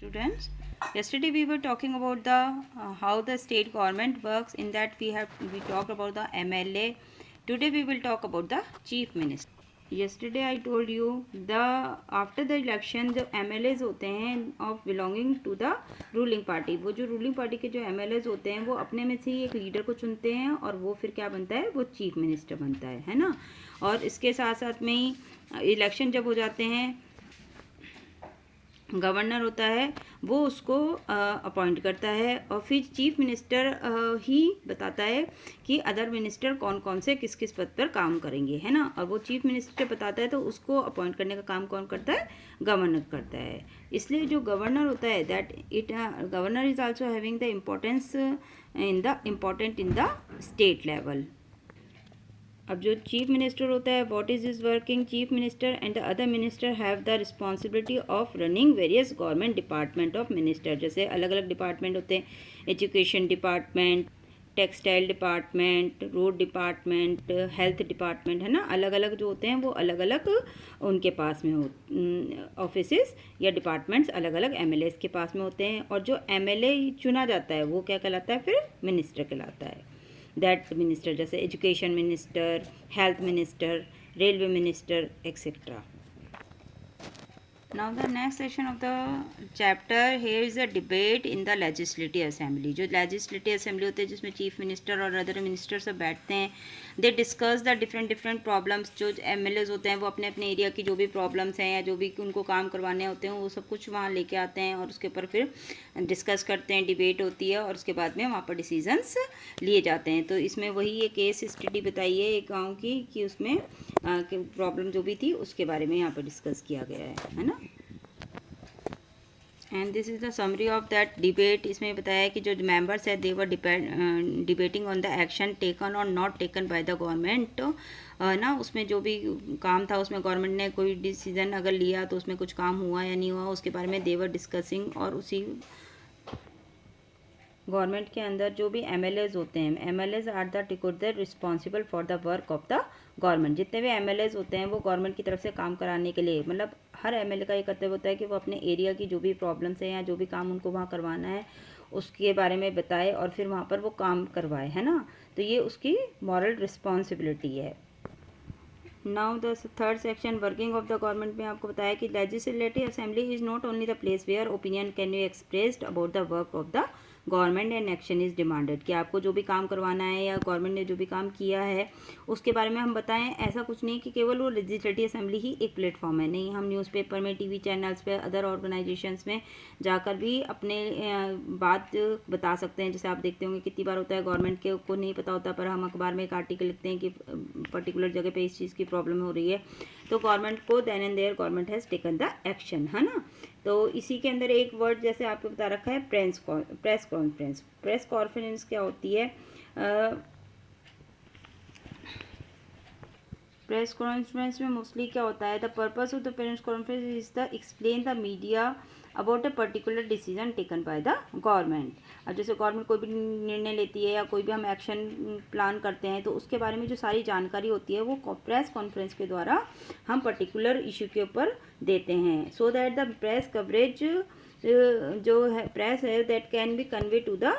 Students, yesterday we were talking about the how the state government works. In that we talked about the MLA. Today we will talk about the chief minister. Yesterday I told you the after the election जो MLAs होते हैं of belonging to the ruling party, वो जो ruling party के जो MLAs होते हैं वो अपने में से ही एक लीडर को चुनते हैं और वो फिर क्या बनता है, वो चीफ मिनिस्टर बनता है ना। और इसके साथ साथ में ही इलेक्शन जब हो जाते हैं, गवर्नर होता है वो उसको अपॉइंट करता है और फिर चीफ मिनिस्टर ही बताता है कि अदर मिनिस्टर कौन कौन से किस किस पद पर काम करेंगे, है ना। और वो चीफ मिनिस्टर बताता है तो उसको अपॉइंट करने का काम कौन करता है, गवर्नर करता है। इसलिए जो गवर्नर होता है governor is also having the importance important in the state level. अब जो चीफ मिनिस्टर होता है, what is is working, chief minister and the other minister have the responsibility of running various government department of minister. जैसे अलग अलग department होते हैं, education department, textile department, road department, health department, है ना। अलग अलग जो होते हैं वो अलग अलग उनके पास में हो ऑफिसेस या डिपार्टमेंट्स अलग अलग MLAs के पास में होते हैं। और जो MLA चुना जाता है वो क्या कहलाता है, फिर मिनिस्टर कहलाता है। दैट मिनिस्टर जैसे education minister, health minister, railway minister etcetera. Now the next section of the chapter, here is a debate in the legislative assembly। जो legislative assembly होते हैं जिसमें चीफ मिनिस्टर और अदर मिनिस्टर सब बैठते हैं, they discuss the different problems. जो MLAs होते हैं वो अपने अपने एरिया की जो भी प्रॉब्लम्स हैं या जो भी उनको काम करवाने होते हैं वो सब कुछ वहाँ लेके आते हैं और उसके ऊपर फिर डिस्कस करते हैं, डिबेट होती है और उसके बाद में वहाँ पर डिसीजंस लिए जाते हैं। तो इसमें वही एक केस स्टडी बताई है एक गाँव की कि उसमें प्रॉब्लम जो भी थी उसके बारे में यहाँ पर डिस्कस किया गया है ना। And this is the summary of that debate. इसमें बताया है कि जो मेंबर्स है they were debating on the action taken और not taken by the government ना। उसमें जो भी काम था उसमें गवर्नमेंट ने कोई डिसीजन अगर लिया तो उसमें कुछ काम हुआ या नहीं हुआ उसके बारे में दे वर डिस्कसिंग। और उसी गवर्नमेंट के अंदर जो भी MLAs होते हैं, MLAs आर द टिकोदर responsible for the work of the government. जितने भी MLAs होते हैं वो गवर्नमेंट की तरफ से काम कराने के लिए, मतलब हर MLA का ये कर्तव्य होता है कि वो अपने एरिया की जो भी प्रॉब्लम्स हैं या जो भी काम उनको वहाँ करवाना है उसके बारे में बताए और फिर वहाँ पर वो काम करवाए, है ना। तो ये उसकी मॉरल रिस्पॉन्सिबिलिटी है। Now the third section, working of the government में आपको बताया कि legislative assembly is not only the place where opinion can be expressed about the work of the government and action is demanded. कि आपको जो भी काम करवाना है या गवर्नमेंट ने जो भी काम किया है उसके बारे में हम बताएं। ऐसा कुछ नहीं कि केवल वो लेजिस्लेटिव असेंबली ही एक प्लेटफॉर्म है, नहीं। हम न्यूज़पेपर में, TV चैनल्स पे, अदर ऑर्गेनाइजेशंस में जाकर भी अपने बात बता सकते हैं। जैसे आप देखते होंगे कितनी बार होता है गवर्नमेंट के को नहीं पता होता पर हम अखबार में एक आर्टिकल लिखते हैं कि पर्टिकुलर जगह पे इस चीज़ की प्रॉब्लम हो रही है तो गवर्नमेंट को then and there government has taken the action, है ना। तो इसी के अंदर एक वर्ड जैसे आपको बता रखा है प्रेस कॉन्फ्रेंस। प्रेस कॉन्फ्रेंस क्या होती है, प्रेस कॉन्फ्रेंस में मोस्टली क्या होता है, the purpose of the press conference is the explain the media about a particular decision taken by the government. अब जैसे गवर्नमेंट कोई भी निर्णय लेती है या कोई भी हम एक्शन प्लान करते हैं तो उसके बारे में जो सारी जानकारी होती है वो प्रेस कॉन्फ्रेंस के द्वारा हम पर्टिकुलर इशू के ऊपर देते हैं। So that the press coverage जो है प्रेस है that can be convey to the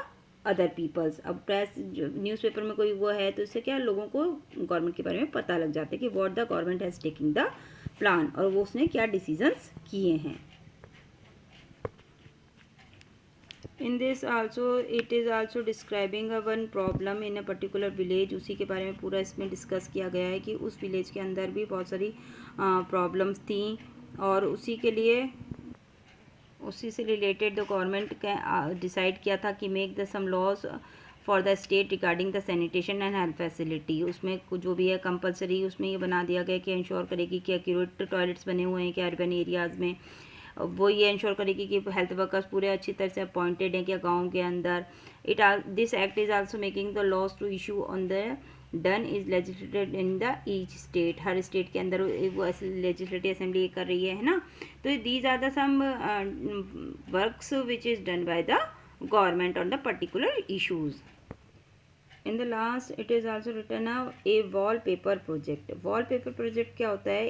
other peoples. अब प्रेस न्यूज़पेपर में कोई वो है तो इससे क्या लोगों को गवर्नमेंट के बारे में पता लग जाता है कि what the government has taking the plan और वो उसने क्या डिसीजंस किए हैं। In this also it is also describing a one problem in a particular village. उसी के बारे में पूरा इसमें डिस्कस किया गया है कि उस विलेज के अंदर भी बहुत सारी प्रॉब्लम्स थी और उसी के लिए उसी से रिलेटेड द गवर्नमेंट का डिसाइड किया था कि make the some laws for the state regarding the sanitation and health facility. उसमें जो भी है कंपलसरी उसमें ये बना दिया गया कि इंश्योर करेगी कि एक्यूरेट टॉयलेट्स बने हुए हैं कि अर्बन एरियाज़ में, वो ये इंश्योर करेगी कि हेल्थ वर्कर्स पूरे अच्छी तरह से अपॉइंटेड हैं क्या गाँव के अंदर। This act is also making the laws to issue on the done is legislated in the each state. हर स्टेट के अंदर वो लेजिस्लेटिव असेंबली कर रही है ना। तो these are the some works which is done by the government on the particular issues. In the last it is also written a wallpaper project. Wallpaper project क्या होता है,